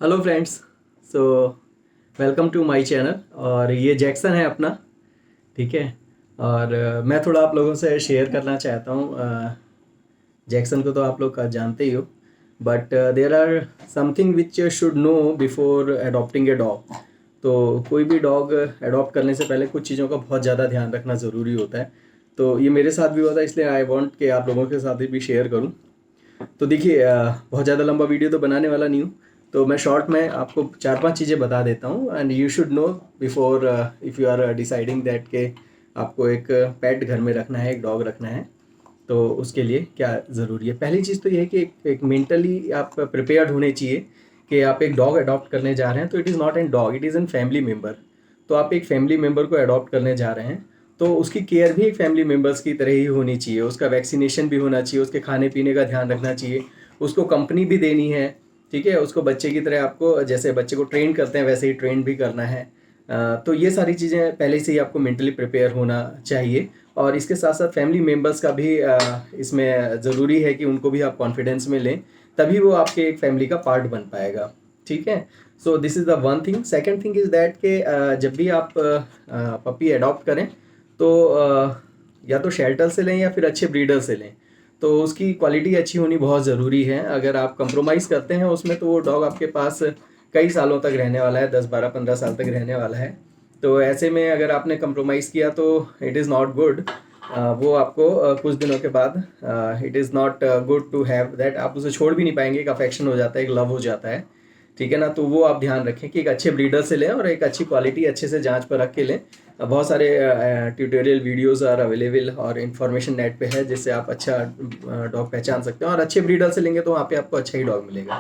Hello friends. So welcome to my channel. और ये Jackson है अपना। ठीक है। और मैं थोड़ा आप लोगों से शेयर करना चाहता हूँ। जैक्सन को तो आप लोग जानते ही हो, but there are something which should know before adopting a dog. तो कोई भी डॉग अडॉप्ट करने से पहले कुछ चीज़ों का बहुत ज़्यादा ध्यान रखना ज़रूरी होता है। तो ये मेरे साथ भी हुआ था, इसलिए आई वांट कि आप लोगों के साथ भी शेयर करूँ। तो देखिए, बहुत ज़्यादा लंबा वीडियो तो बनाने वाला नहीं हूँ, तो मैं शॉर्ट में आपको 4-5 चीज़ें बता देता हूँ and you should know before if you are deciding that के आपको एक पेट घर में रखना है, एक डॉग रखना है, तो उसके लिए क्या ज़रूरी है। पहली चीज़ तो ये है कि एक मेंटली आप प्रिपेयर्ड होने चाहिए कि आप एक डॉग अडॉप्ट करने जा रहे हैं, तो it is not an dog, it is an family member. तो आप एक फैमिली मेम्बर को अडॉप्ट करने जा रहे हैं, तो उसकी केयर भी एक फैमिली मेम्बर्स की तरह ही होनी चाहिए। उसका वैक्सीनेशन भी होना चाहिए, उसके खाने पीने का ध्यान रखना चाहिए, उसको कंपनी भी देनी है। ठीक है, उसको बच्चे की तरह आपको जैसे बच्चे को ट्रेन करते हैं वैसे ही ट्रेन भी करना है। तो ये सारी चीज़ें पहले से ही आपको मेंटली प्रिपेयर होना चाहिए। और इसके साथ साथ फैमिली मेम्बर्स का भी इसमें ज़रूरी है कि उनको भी आप कॉन्फिडेंस में लें, तभी वो आपके एक फैमिली का पार्ट बन पाएगा। ठीक है। So this is the one thing. Second thing is that के जब भी आप पपी अडॉप्ट करें, तो या तो शेल्टर से लें या फिर अच्छे ब्रीडर से लें। तो उसकी क्वालिटी अच्छी होनी बहुत ज़रूरी है। अगर आप कंप्रोमाइज़ करते हैं उसमें, तो वो डॉग आपके पास कई सालों तक रहने वाला है, 10, 12, 15 साल तक रहने वाला है। तो ऐसे में अगर आपने कंप्रोमाइज़ किया तो इट इज़ नॉट गुड। वो आपको कुछ दिनों के बाद it is not good to have that. आप उसे छोड़ भी नहीं पाएंगे, एक अफेक्शन हो जाता है, एक लव हो जाता है। ठीक है ना। तो वो आप ध्यान रखें कि एक अच्छे ब्रीडर से लें और एक अच्छी क्वालिटी अच्छे से जांच पर रख के लें। बहुत सारे ट्यूटोरियल वीडियोस आर अवेलेबल और इन्फॉर्मेशन नेट पे है, जिससे आप अच्छा डॉग पहचान सकते हैं। और अच्छे ब्रीडर से लेंगे तो वहाँ पे आपको अच्छा ही डॉग मिलेगा।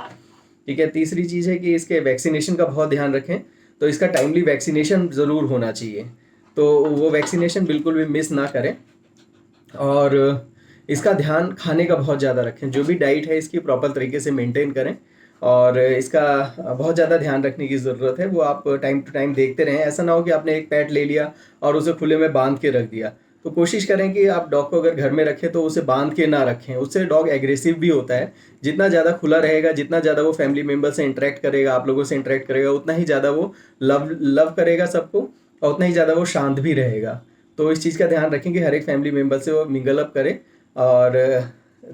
ठीक है। तीसरी चीज़ है कि इसके वैक्सीनेशन का बहुत ध्यान रखें। तो इसका टाइमली वैक्सीनेशन ज़रूर होना चाहिए। तो वो वैक्सीनेशन बिल्कुल भी मिस ना करें। और इसका ध्यान खाने का बहुत ज़्यादा रखें। जो भी डाइट है इसकी प्रॉपर तरीके से मेंटेन करें। और इसका बहुत ज़्यादा ध्यान रखने की ज़रूरत है। वो आप टाइम टू टाइम देखते रहें। ऐसा ना हो कि आपने एक पेट ले लिया और उसे खुले में बांध के रख दिया। तो कोशिश करें कि आप डॉग को अगर घर में रखें तो उसे बांध के ना रखें, उससे डॉग एग्रेसिव भी होता है। जितना ज़्यादा खुला रहेगा, जितना ज़्यादा वो फैमिली मेम्बर से इंटरेक्ट करेगा, आप लोगों से इंटरेक्ट करेगा, उतना ही ज़्यादा वो लव लव करेगा सबको, और उतना ही ज़्यादा वो शांत भी रहेगा। तो इस चीज़ का ध्यान रखें कि हर एक फैमिली मेम्बर से वो मिंगल अप करें। और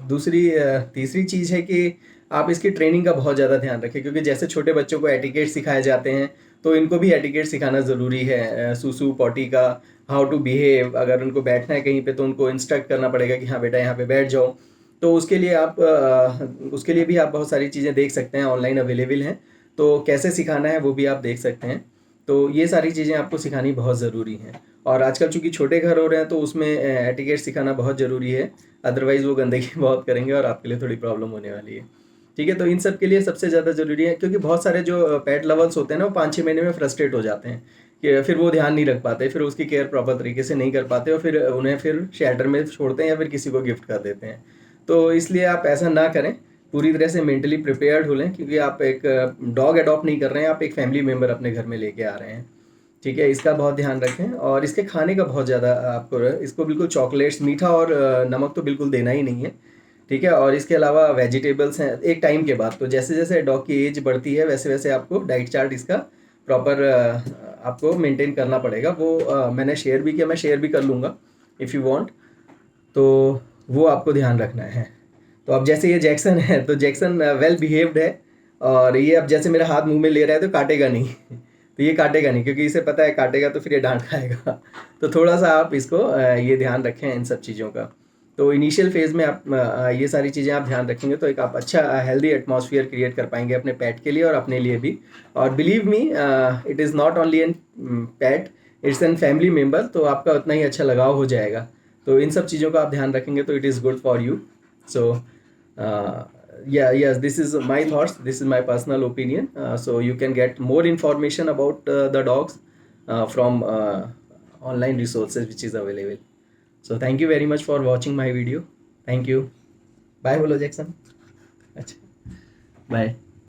तीसरी चीज़ है कि आप इसकी ट्रेनिंग का बहुत ज़्यादा ध्यान रखें, क्योंकि जैसे छोटे बच्चों को एटिकेट सिखाए जाते हैं, तो इनको भी एटिकेट सिखाना ज़रूरी है। सूसू पॉटी का, हाउ टू बिहेव। अगर उनको बैठना है कहीं पे तो उनको इंस्ट्रक्ट करना पड़ेगा कि हाँ बेटा यहाँ पे बैठ जाओ। तो उसके लिए भी आप बहुत सारी चीज़ें देख सकते हैं, ऑनलाइन अवेलेबल हैं। तो कैसे सिखाना है वो भी आप देख सकते हैं। तो ये सारी चीज़ें आपको सिखानी बहुत ज़रूरी हैं। और आजकल चूँकि छोटे घर हो रहे हैं, तो उसमें एटिकेट सिखाना बहुत ज़रूरी है। अदरवाइज़ वो गंदगी बहुत करेंगे और आपके लिए थोड़ी प्रॉब्लम होने वाली है। ठीक है। तो इन सब के लिए सबसे ज़्यादा ज़रूरी है, क्योंकि बहुत सारे जो पेट लवर्स होते हैं ना, वो 5-6 महीने में फ्रस्ट्रेट हो जाते हैं कि फिर वो ध्यान नहीं रख पाते, फिर उसकी केयर प्रॉपर तरीके से नहीं कर पाते, और फिर उन्हें फिर शेल्टर में छोड़ते हैं या फिर किसी को गिफ्ट कर देते हैं। तो इसलिए आप ऐसा ना करें। पूरी तरह से मेंटली प्रिपेयर्ड हो लें, क्योंकि आप एक डॉग अडॉप्ट नहीं कर रहे हैं, आप एक फैमिली मेम्बर अपने घर में लेके आ रहे हैं। ठीक है। इसका बहुत ध्यान रखें। और इसके खाने का बहुत ज़्यादा आपको, इसको बिल्कुल चॉकलेट्स, मीठा और नमक तो बिल्कुल देना ही नहीं है। ठीक है। और इसके अलावा वेजिटेबल्स हैं एक टाइम के बाद। तो जैसे जैसे डॉग की एज बढ़ती है, वैसे वैसे आपको डाइट चार्ट इसका प्रॉपर आपको मेंटेन करना पड़ेगा। वो मैंने शेयर भी किया, मैं शेयर भी कर लूँगा इफ़ यू वांट। तो वो आपको ध्यान रखना है। तो अब जैसे ये जैक्सन है, तो जैक्सन वेल बिहेव्ड है। और ये अब जैसे मेरा हाथ मुंह में ले रहा है तो काटेगा नहीं। तो ये काटेगा नहीं, क्योंकि इसे पता है काटेगा तो फिर ये डांट खाएगा। तो थोड़ा सा आप इसको ये ध्यान रखें इन सब चीज़ों का। तो इनिशियल फेज़ में आप ये सारी चीज़ें आप ध्यान रखेंगे तो एक आप अच्छा हेल्दी एटमॉस्फेयर क्रिएट कर पाएंगे अपने पेट के लिए और अपने लिए भी। और believe me, it is not only an pet, it's an family member. तो आपका उतना ही अच्छा लगाव हो जाएगा। तो इन सब चीज़ों का आप ध्यान रखेंगे तो it is good for you. So yes, this is my thoughts, this is my personal opinion. So you can get more information about the dogs from online resources which is available. So thank you very much for watching my video. Thank you. Bye बोलो Jackson. अच्छा, bye.